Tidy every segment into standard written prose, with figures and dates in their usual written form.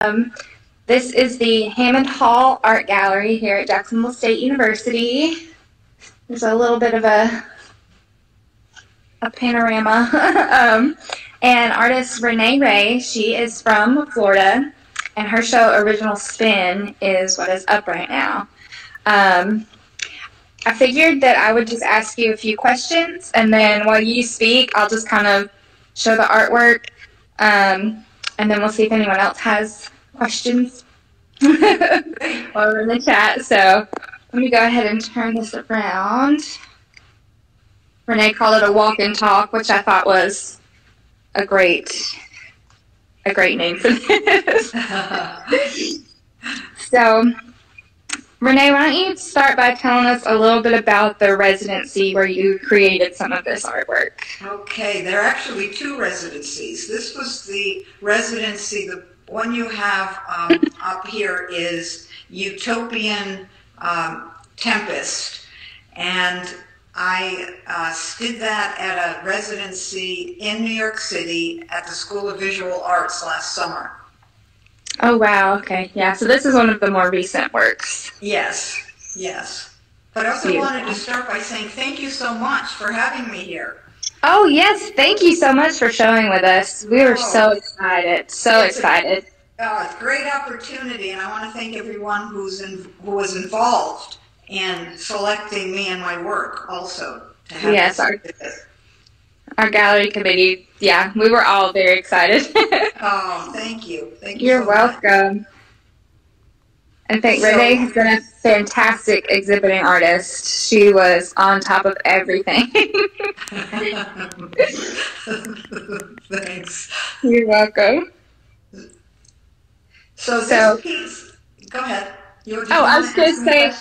Um, this is the Hammond Hall Art Gallery here at Jacksonville State University. There's a little bit of a panorama. And artist Renée Rey, she is from Florida, and her show Original Spin is what is up right now. I figured that I would just ask you a few questions, and then while you speak, I'll just kind of show the artwork, and then we'll see if anyone else has questions while we're in the chat. So let me go ahead and turn this around. Renee called it a walk and talk, which I thought was a great name for this. So, Renee, why don't you start by telling us a little bit about the residency where you created some of this artwork? Okay, there are actually two residencies. This was the residency, the one you have up here is Utopian Tempest, and I did that at a residency in New York City at the School of Visual Arts last summer. Oh, wow. Okay. Yeah. So this is one of the more recent works. Yes. Yes. But I also wanted to start by saying thank you so much for having me here. Oh, yes. Thank you so much for showing with us. We were so excited. So excited. It's a great opportunity, and I want to thank everyone who was involved in selecting me and my work also. To have yes, our gallery committee, yeah, we were all very excited. Oh, thank you. Thank you. You're so welcome. Much. I think Renee has been a fantastic exhibiting artist. She was on top of everything. Thanks. You're welcome. So this piece, go ahead. I was going to say,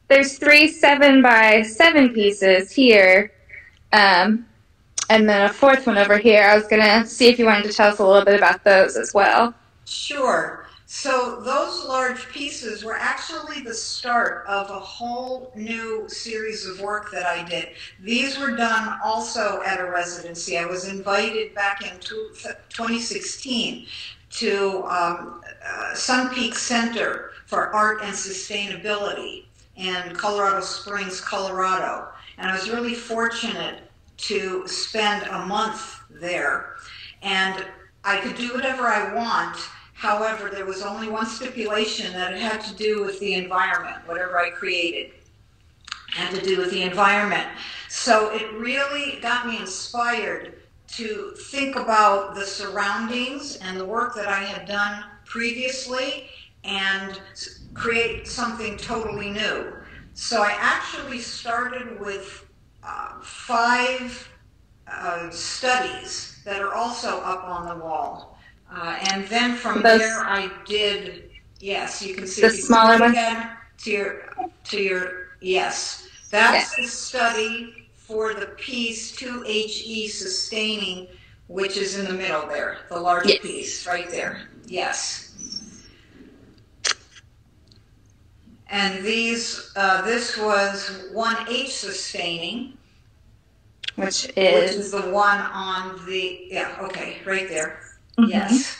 there's 3 7x7 pieces here, and then a 4th one over here. I was going to see if you wanted to tell us a little bit about those as well. Sure. So those large pieces were actually the start of a whole new series of work that I did. These were done also at a residency. I was invited back in 2016 to Sun Peak Center for Art and Sustainability in Colorado Springs, Colorado. And I was really fortunate to spend a month there. And I could do whatever I want. However, there was only one stipulation, that it had to do with the environment. Whatever I created had to do with the environment. So it really got me inspired to think about the surroundings and the work that I had done previously and create something totally new. So I actually started with 5 studies that are also up on the wall. And then from there I did, yes, you can see the smaller one to your yes. That's the study for the piece 2HE sustaining, which is in the middle there, the large piece right there. Yes. And these, this was 1H sustaining, which is the one on the right there. Mm-hmm. Yes.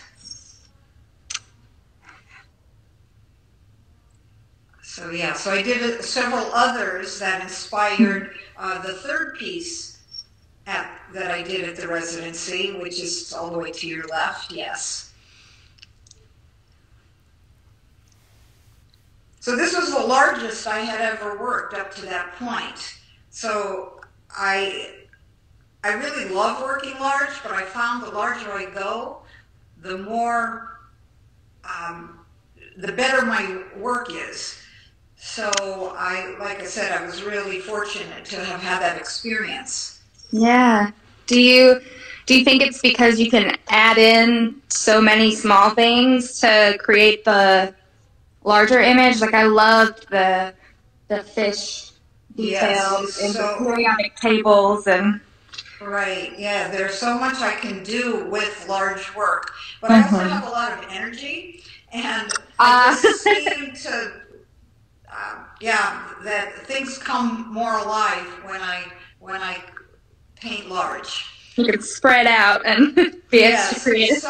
So so I did several others that inspired the 3rd piece that I did at the residency, which is all the way to your left. Yes. So this was the largest I had ever worked up to that point. So I really love working large, but I found the larger I go, the more, the better my work is. So like I said, I was really fortunate to have had that experience. Yeah. Do you think it's because you can add in so many small things to create the larger image? Like I loved the fish details and the periodic tables and. Right, yeah, there's so much I can do with large work, but I also have a lot of energy, and I just seem to, that things come more alive when I paint large. You can spread out and be extra creative.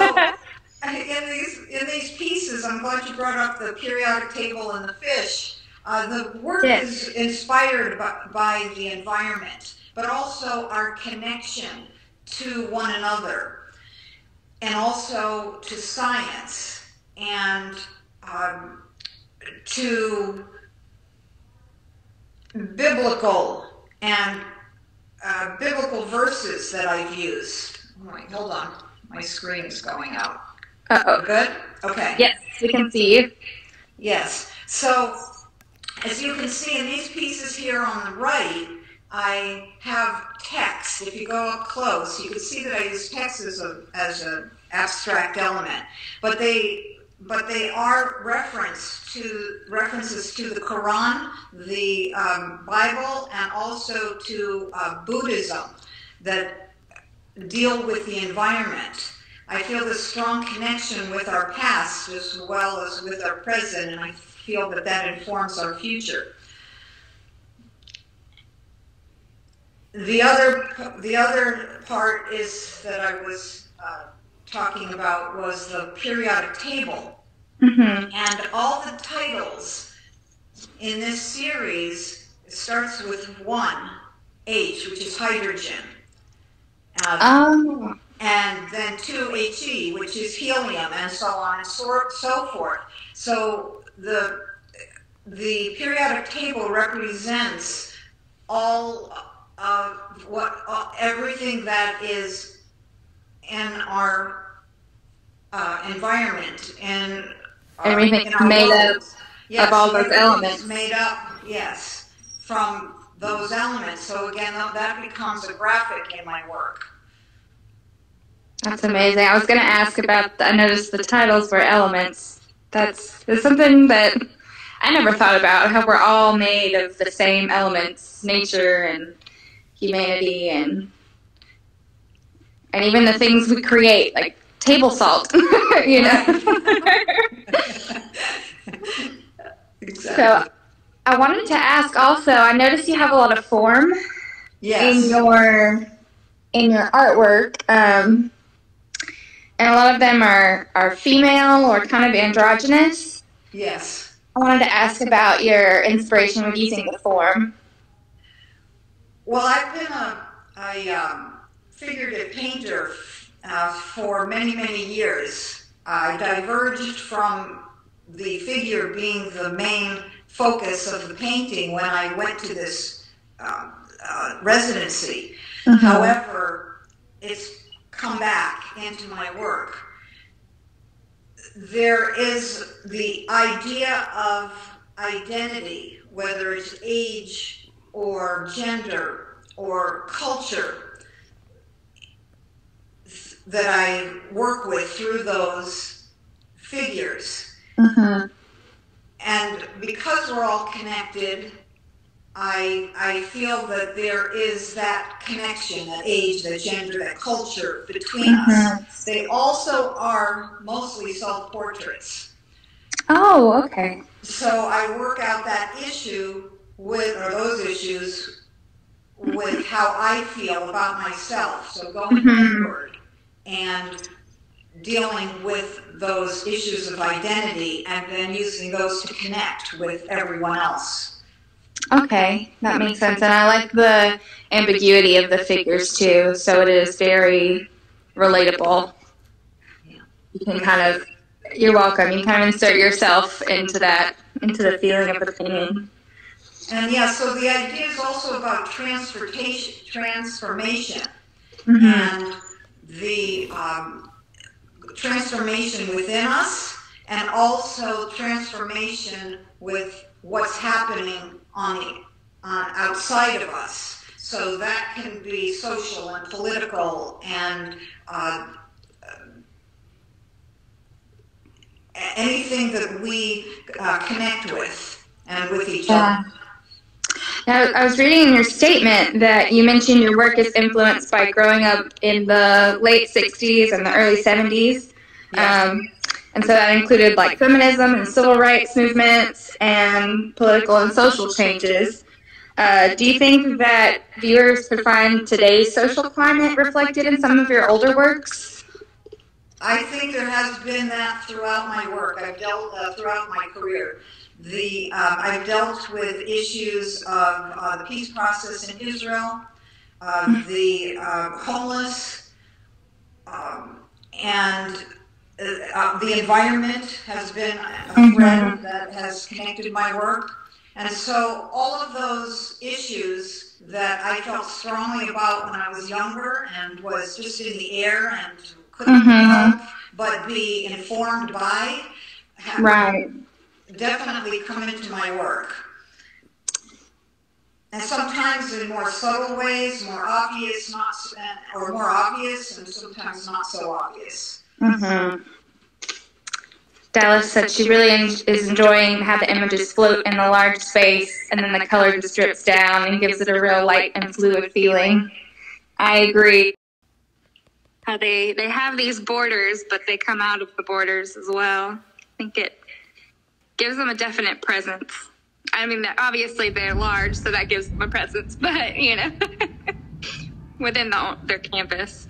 in these pieces, I'm glad you brought up the periodic table and the fish. The work Yes. is inspired by the environment, but also our connection to one another, and also to science, and to biblical and biblical verses that I've used. Wait, hold on, my screen is going out. Uh-oh. Good? Okay. Yes, we can see you. Yes. So, as you can see in these pieces here on the right, I have text. If you go up close, you can see that I use text as an abstract element. But they are references to the Quran, the Bible, and also to Buddhism that deal with the environment. I feel this strong connection with our past as well as with our present, and I feel that that informs our future. The other part is that I was talking about was the periodic table. Mm-hmm. And all the titles in this series starts with 1, H, which is hydrogen. And then 2, He, which is helium, and so on and so forth. So the periodic table represents all everything that is in our environment, and everything made up of all those elements. Made up, yes, from those elements. So again, that becomes a graphic in my work. That's amazing. I was going to ask about, I noticed the titles were elements. That's something that I never thought about, how we're all made of the same elements, nature and humanity, and even the things we create, like table salt, you know? Exactly. So I wanted to ask also, I noticed you have a lot of form in your artwork. And a lot of them are female or kind of androgynous. Yes. I wanted to ask about your inspiration with using the form. Well, I've been a figurative painter for many, many years. I diverged from the figure being the main focus of the painting when I went to this residency. Mm-hmm. However, it's come back into my work. There is the idea of identity, whether it's age or gender or culture, that I work with through those figures. Mm-hmm. And because we're all connected, I feel that there is that connection, that age, that gender, that culture between mm-hmm. us. They also are mostly self-portraits. Oh, okay. So I work out that issue those issues with how I feel about myself. So going mm-hmm. forward and dealing with those issues of identity and then using those to connect with everyone else. Okay, that makes sense. And I like the ambiguity of the figures too, so it is very relatable. Yeah. You can kind of, you're welcome, you can kind of insert yourself into the feeling of the painting. And yeah, so the idea is also about transformation, mm-hmm. and the transformation within us, and also transformation with what's happening on outside of us. So that can be social and political and anything that we connect with and with each other. Now, I was reading in your statement that you mentioned your work is influenced by growing up in the late 60s and the early 70s. Yes. And so that included like feminism and civil rights movements and political and social changes. Do you think that viewers could find today's social climate reflected in some of your older works? I think there has been that throughout my work. I've dealt throughout my career. I've dealt with issues of the peace process in Israel, the homeless, and the environment has been a thread that has connected my work. And so all of those issues that I felt strongly about when I was younger and was just in the air and couldn't help but be informed by, Right. definitely come into my work. And sometimes in more subtle ways, more obvious, or more obvious, and sometimes not so obvious. Dallas said she really is enjoying how the images float in the large space, and then the color just drips down and gives it a real light and fluid feeling. I agree. How they have these borders, but they come out of the borders as well. I think it gives them a definite presence. I mean, obviously they're large, so that gives them a presence, but, you know, within their campus.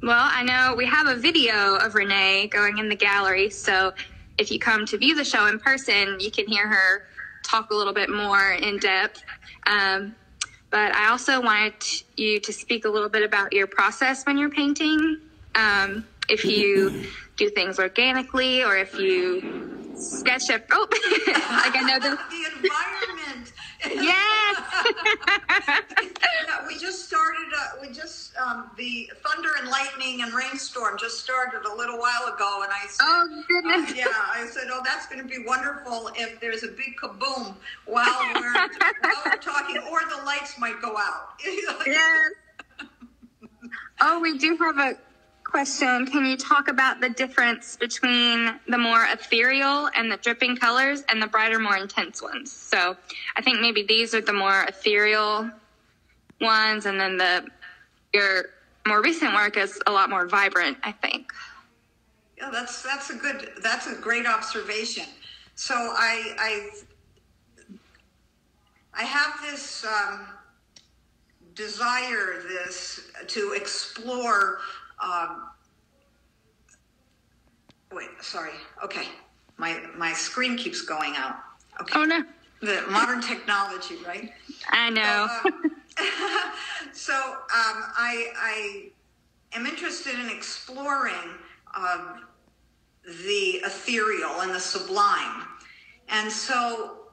Well, I know we have a video of Renee going in the gallery, so if you come to view the show in person, you can hear her talk a little bit more in depth. But I also wanted you to speak a little bit about your process when you're painting. If you do things organically, or if you sketch up. Oh, like I know the environment. Yes. We just started. The thunder and lightning and rainstorm just started a little while ago, and I said, "Oh goodness!" I said, "Oh, that's going to be wonderful if there's a big kaboom while we're talking, or the lights might go out." Yes. Oh, we do have a question. Can you talk about the difference between the more ethereal and the dripping colors and the brighter, more intense ones? So I think maybe these are the more ethereal ones, and then your more recent work is a lot more vibrant, I think. Yeah, that's a great observation. So I have this desire to explore. Wait, sorry. Okay, my screen keeps going out. Okay. Oh no. The modern technology, right? I know. So I am interested in exploring the ethereal and the sublime, and so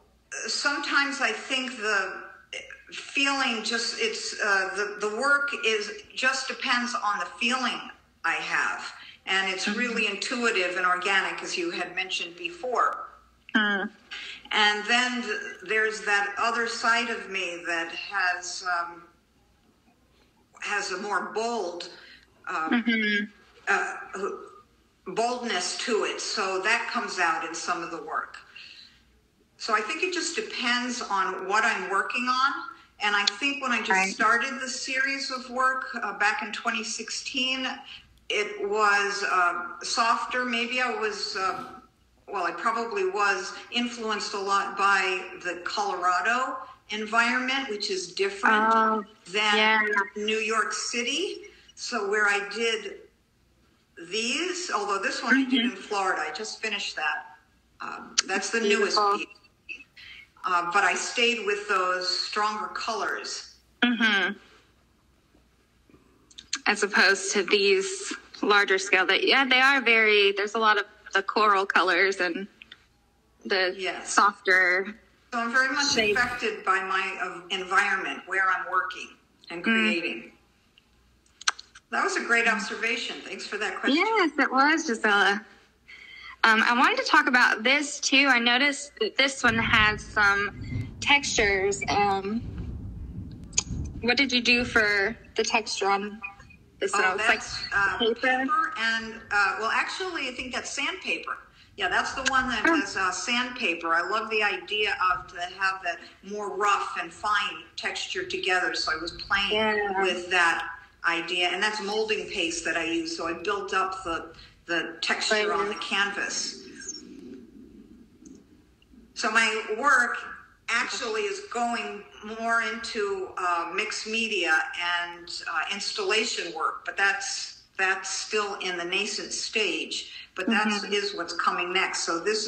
sometimes I think the feeling the work just depends on the feeling I have, and it's really intuitive and organic, as you had mentioned before. And then there's that other side of me that has a more bold boldness to it, so that comes out in some of the work. So I think it just depends on what I'm working on. And I think when I just started the series of work back in 2016, it was softer. Maybe I was, I probably was influenced a lot by the Colorado environment, which is different than New York City. So where I did these, although this one I did in Florida, I just finished that. That's the newest piece. But I stayed with those stronger colors. As opposed to these larger scale they are there's a lot of the coral colors and the softer. So I'm very much affected by my environment, where I'm working and creating. That was a great observation. Thanks for that question. Yes, it was, Gisela. I wanted to talk about this too. I noticed that this one has some textures. What did you do for the texture on this one? That's paper and, actually, I think that's sandpaper. Yeah, that's the one that has sandpaper. I love the idea to have that more rough and fine texture together. So I was playing with that idea. And that's molding paste that I use. So I built up the texture on the canvas. So my work actually is going more into mixed media and installation work, but that's that's still in the nascent stage, but that is what's coming next. So this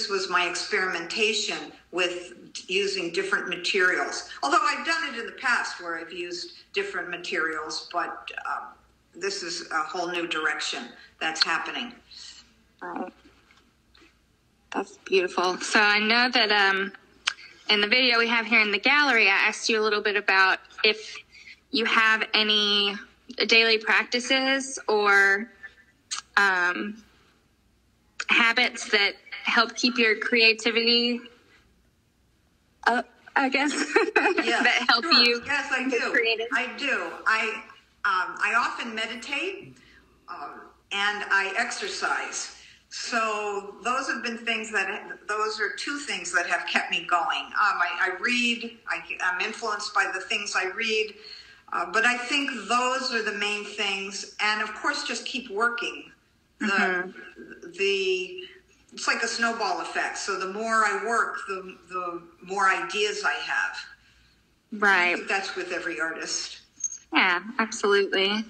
was my experimentation with using different materials. Although I've done it in the past where I've used different materials, but this is a whole new direction that's happening. Right. That's beautiful. So I know that in the video we have here in the gallery, I asked you a little bit about if you have any daily practices or habits that help keep your creativity up, I guess. Yes, that help you. Yes, I do. Creative. I do. I often meditate and I exercise. So those have been things those are two things that have kept me going. I read. I'm influenced by the things I read. But I think those are the main things. And of course, just keep working. It's like a snowball effect. So the more I work, the more ideas I have. Right. I think that's with every artist. Yeah, absolutely.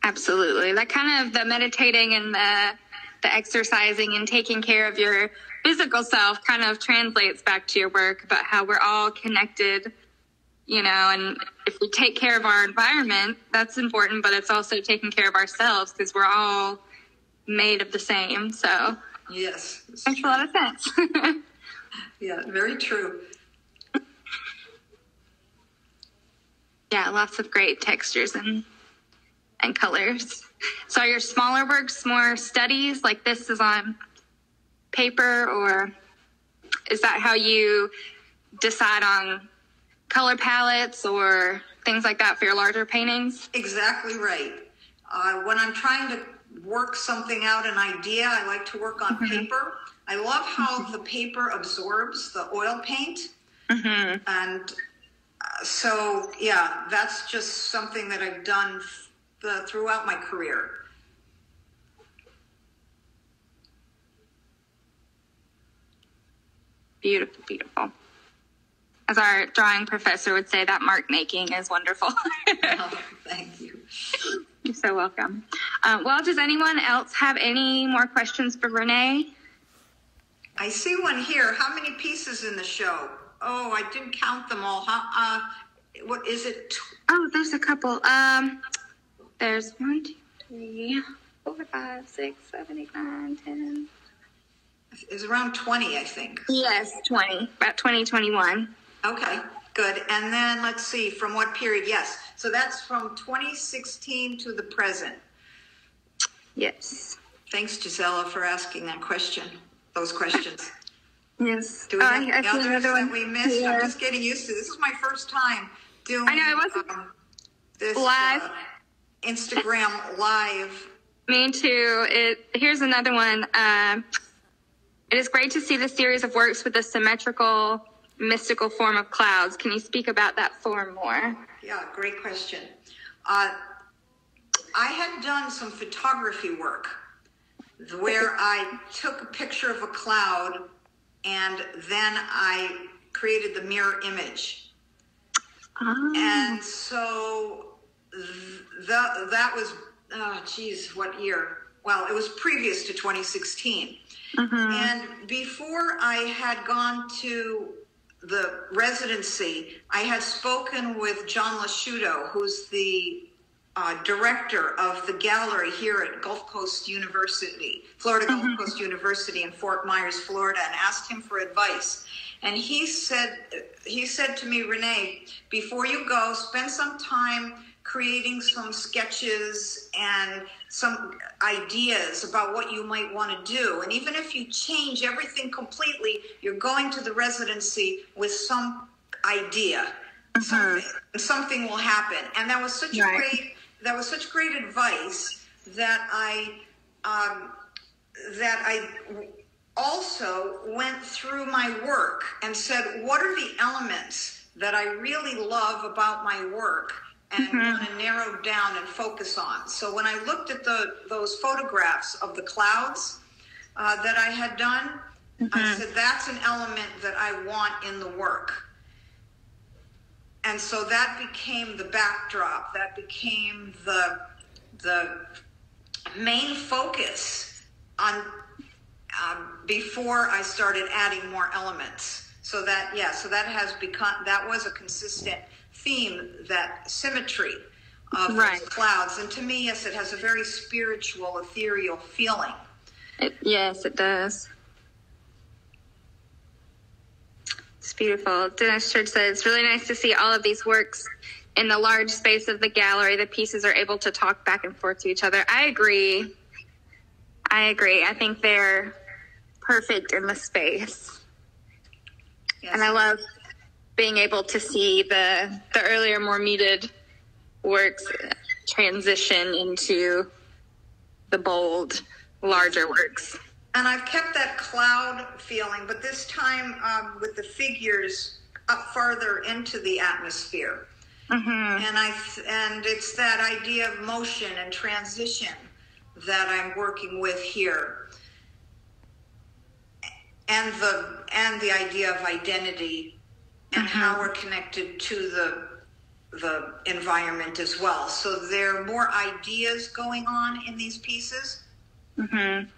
Absolutely. That kind of the meditating and the exercising and taking care of your physical self kind of translates back to your work about how we're all connected, and if we take care of our environment, that's important, but it's also taking care of ourselves because we're all made of the same. So yes, makes a lot of sense. Yeah, very true. Yeah, lots of great textures and colors. So are your smaller works more studies, like this is on paper, or is that how you decide on color palettes or things like that for your larger paintings? Exactly right. When I'm trying to work something out, an idea, I like to work on paper. I love how the paper absorbs the oil paint. And so, yeah, that's just something that I've done throughout my career. Beautiful, beautiful. As our drawing professor would say, that mark making is wonderful. Oh, thank you. You're so welcome. Well, does anyone else have any more questions for Renee? I see one here. How many pieces in the show? Oh, I didn't count them all. What is it? Oh, there's a couple. There's 1, 2, 3, 4, 5, 6, 7, 8, 9, 10. It's around 20, I think. Yes, 20. About 2021. Okay, good. And then let's see, from what period? Yes. So that's from 2016 to the present. Yes. Thanks, Gisela, for asking those questions. Yes. Do we have I see others another that one. we missed? Yeah. I'm just getting used to this. This is my first time doing I know, it wasn't this live. Instagram live. Me too. Here's another one. It is great to see the series of works with a symmetrical, mystical form of clouds. Can you speak about that form more? Yeah, great question. I had done some photography work where I took a picture of a cloud and then I created the mirror image. Oh. And so that was, what year? Well, it was previous to 2016. And before I had gone to the residency, I had spoken with John Lasciuto, who's the director of the gallery here at Gulf Coast University, Florida Gulf Coast University in Fort Myers, Florida, and asked him for advice. And he said to me, Renee, before you go, spend some time creating some sketches and some ideas about what you might want to do. And even if you change everything completely, you're going to the residency with some idea. Something will happen. And that was such such great advice that I also went through my work and said, what are the elements that I really love about my work and want to narrow down and focus on? So when I looked at those photographs of the clouds that I had done, I said, that's an element that I want in the work. And so that became the backdrop. That became the the main focus on before I started adding more elements. So that has become, that was a consistent theme, that symmetry of those clouds. And to me, yes, it has a very spiritual, ethereal feeling. Yes, it does. It's beautiful. Dennis Church says, it's really nice to see all of these works in the large space of the gallery. The pieces are able to talk back and forth to each other. I agree. I think they're perfect in the space. Yes. And I love being able to see the earlier, more muted works transition into the bold, larger works. And I've kept that cloud feeling, but this time with the figures up farther into the atmosphere. Mm-hmm. And it's that idea of motion and transition that I'm working with here. And the idea of identity and how we're connected to the environment as well. So there are more ideas going on in these pieces. Mm-hmm.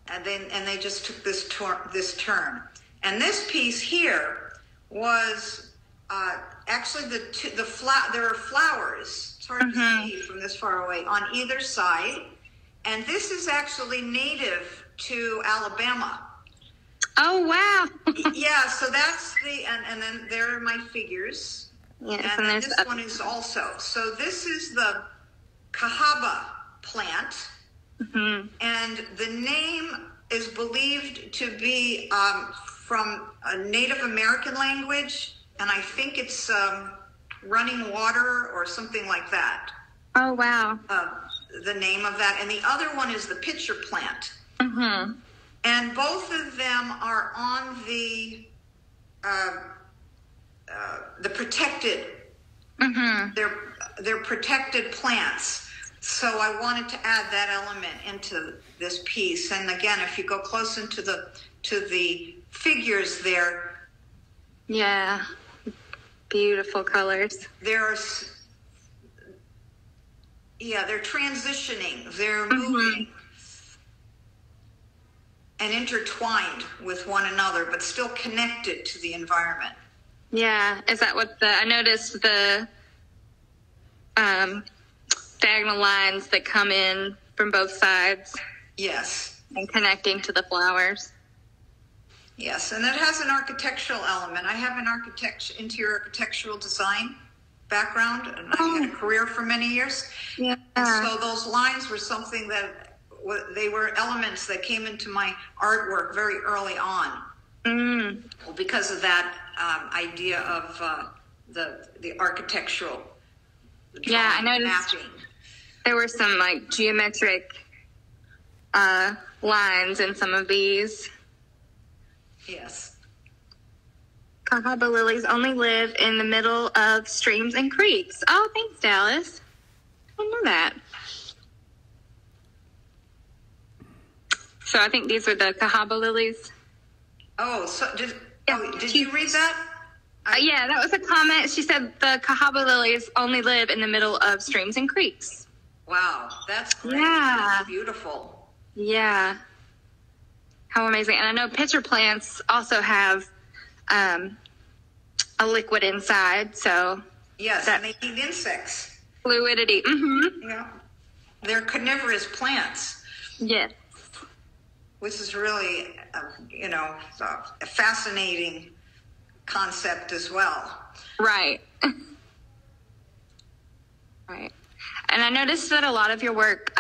And they just took this turn. And this piece here was actually there are flowers. It's hard to see from this far away on either side. And this is actually native to Alabama. Oh, wow. Yeah, so that's and then there are my figures. Yes, and then this one is also. So this is the cahaba plant. Mm-hmm. And the name is believed to be from a Native American language, and I think it's running water or something like that. Oh, wow. The name of that. And the other one is the pitcher plant. Mm-hmm. And both of them are on the protected. Mm-hmm. They're protected plants. So I wanted to add that element into this piece. And again, if you go close into the figures there. Yeah. Beautiful colors. They're transitioning. They're moving and intertwined with one another, but still connected to the environment. Yeah. Is that what I noticed the diagonal lines that come in from both sides. Yes. And connecting to the flowers. Yes, and it has an architectural element. I have an interior architectural design background, and I had a career for many years. Yeah. And so those lines were something that they were elements that came into my artwork very early on. Because of that idea of the architectural. Yeah, I noticed mapping. There were some like geometric lines in some of these. Yes. Cahaba lilies only live in the middle of streams and creeks. Oh, thanks, Dallas. I didn't know that. So I think these were the Cahaba lilies. Oh, so did you read that? Yeah, that was a comment. She said the Cahaba lilies only live in the middle of streams and creeks. Wow, that's great. Yeah. That's beautiful. Yeah. How amazing. And I know pitcher plants also have a liquid inside, so. Yes, and they eat insects. Fluidity. Mm-hmm. Yeah. They're carnivorous plants. Yes. Which is really, a fascinating concept as well. Right. Right. And I noticed that a lot of your work,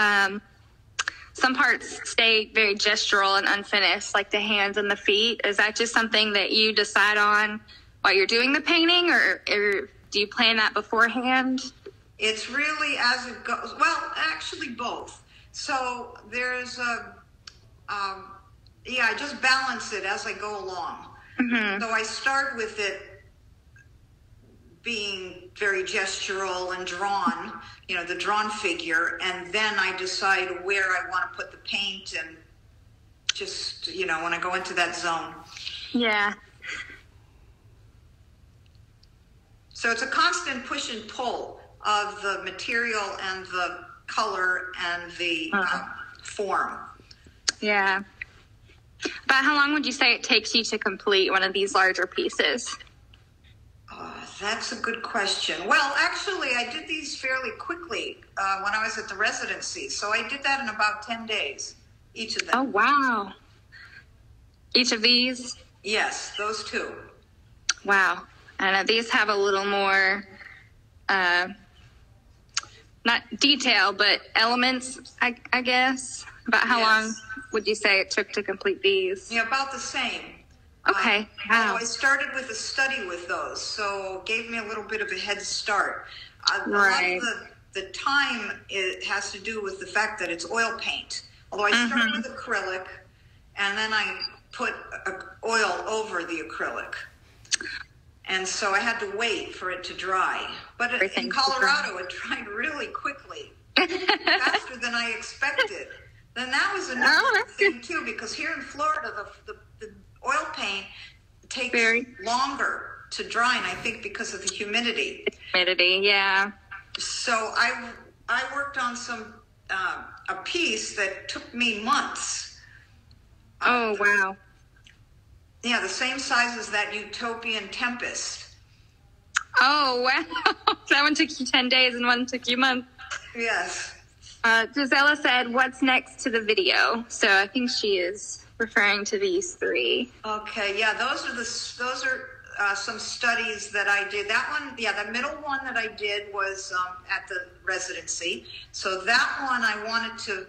some parts stay very gestural and unfinished, like the hands and the feet. Is that just something that you decide on while you're doing the painting, or do you plan that beforehand? It's really as it goes. Well, actually both. So there's I just balance it as I go along. Mm-hmm. So I start with it being very gestural and drawn, the drawn figure, and then I decide where I want to put the paint and just, when I go into that zone. Yeah. So it's a constant push and pull of the material and the color and the form. Yeah. About how long would you say it takes you to complete one of these larger pieces? That's a good question. Well, actually, I did these fairly quickly when I was at the residency. So I did that in about 10 days, each of them. Oh, wow. Each of these? Yes, those two. Wow. And these have a little more, not detail, but elements, I guess. About how long would you say it took to complete these? Yeah, about the same. Okay. Wow. I started with a study with those, so it gave me a little bit of a head start. Right. A lot of the time it has to do with the fact that it's oil paint. Although I started with acrylic, and then I put oil over the acrylic. And so I had to wait for it to dry. But in Colorado, it dried really quickly, faster than I expected. Then that was another thing, too, because here in Florida, the oil paint takes longer to dry, and I think because of the humidity. Humidity, yeah. So I worked on a piece that took me months. Oh, wow. Yeah, the same size as that utopian tempest. Oh, wow. That one took you 10 days and one took you months. Yes. Gisela said, what's next to the video? So I think she is referring to these three. Okay, yeah, those are some studies that I did. That one, yeah, the middle one that I did was at the residency. So that one I wanted to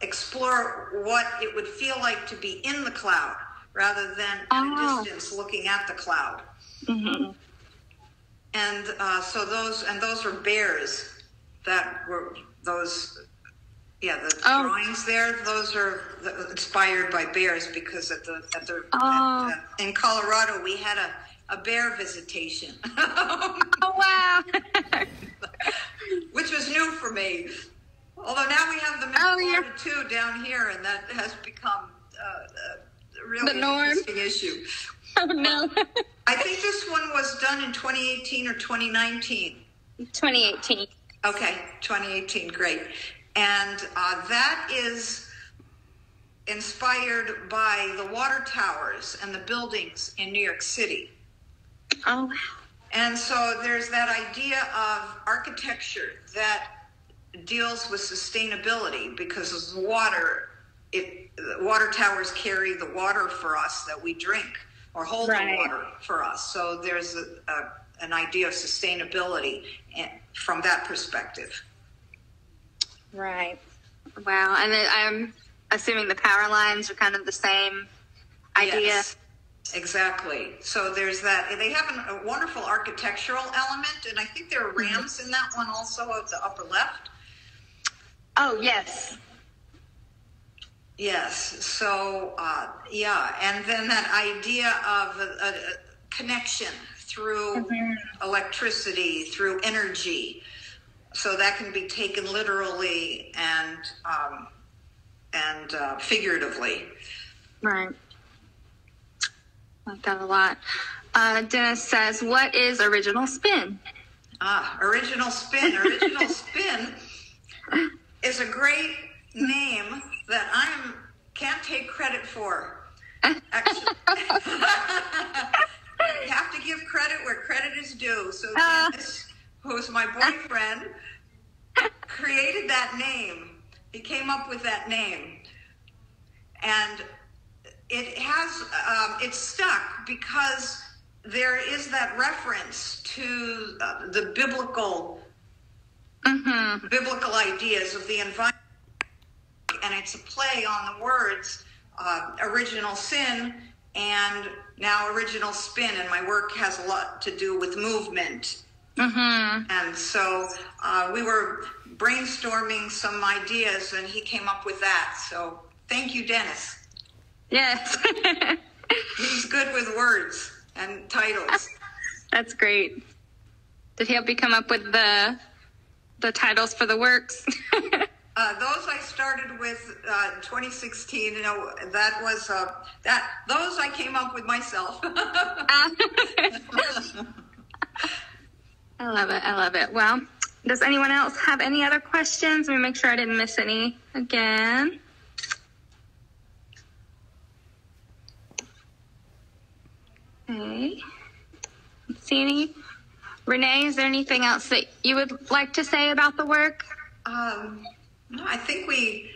explore what it would feel like to be in the cloud rather than at a distance looking at the cloud. Mm-hmm. And so those are bears that were those. Yeah, the drawings there, those are inspired by bears because in Colorado we had a bear visitation. Oh, wow. Which was new for me. Although now we have the Florida too down here, and that has become a really interesting issue. Oh, no. I think this one was done in 2018 or 2019. 2018. Okay, 2018, great. And that is inspired by the water towers and the buildings in New York City. Oh, wow. And so there's that idea of architecture that deals with sustainability because the water towers carry the water for us that we drink or hold the water for us. So there's an idea of sustainability from that perspective. Right. Wow. And then I'm assuming the power lines are kind of the same idea. Yes, exactly. So there's that. They have a wonderful architectural element, and I think there are rams in that one also at the upper left. Oh, yes. Yes. So, and then that idea of a connection through electricity, through energy. So that can be taken literally and figuratively. Right. I like that a lot. Dennis says, what is original spin? Original spin. Original spin is a great name that I can't take credit for. Actually, you have to give credit where credit is due. So Dennis, who's my boyfriend, created that name. He came up with that name. And it's stuck because there is that reference to the biblical ideas of the environment. And it's a play on the words original sin and now original spin. And my work has a lot to do with movement. And so we were brainstorming some ideas, and he came up with that. So thank you, Dennis. Yes. He's good with words and titles. That's great. Did he help you come up with the titles for the works? Those I started with 2016. You know, that was those I came up with myself. I love it. I love it. Well, does anyone else have any other questions? Let me make sure I didn't miss any again. Okay. See any? Renee, is there anything else that you would like to say about the work? No, I think you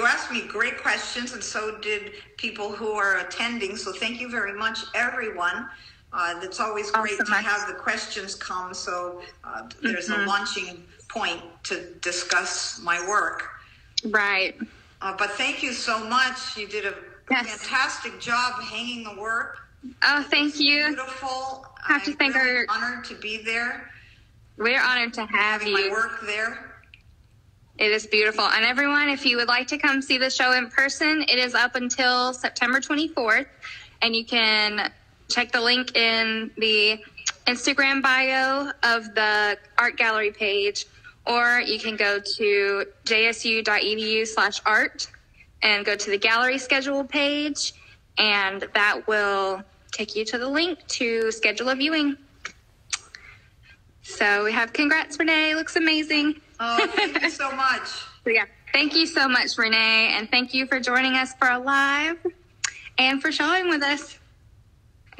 asked me great questions, and so did people who are attending. So thank you very much, everyone. It's always great to have the questions come, so there's a launching point to discuss my work. Right. But thank you so much. You did a fantastic job hanging the work. Oh, thank you. Beautiful. I'm really honored to be there. We're honored to have you. My work there. It is beautiful. And everyone, if you would like to come see the show in person, it is up until September 24th. And you can check the link in the Instagram bio of the art gallery page, or you can go to jsu.edu/art and go to the gallery schedule page, and that will take you to the link to schedule a viewing. So we have congrats, Renee. Looks amazing. Oh, thank you so much. So yeah, thank you so much, Renee, and thank you for joining us for a live and for showing with us.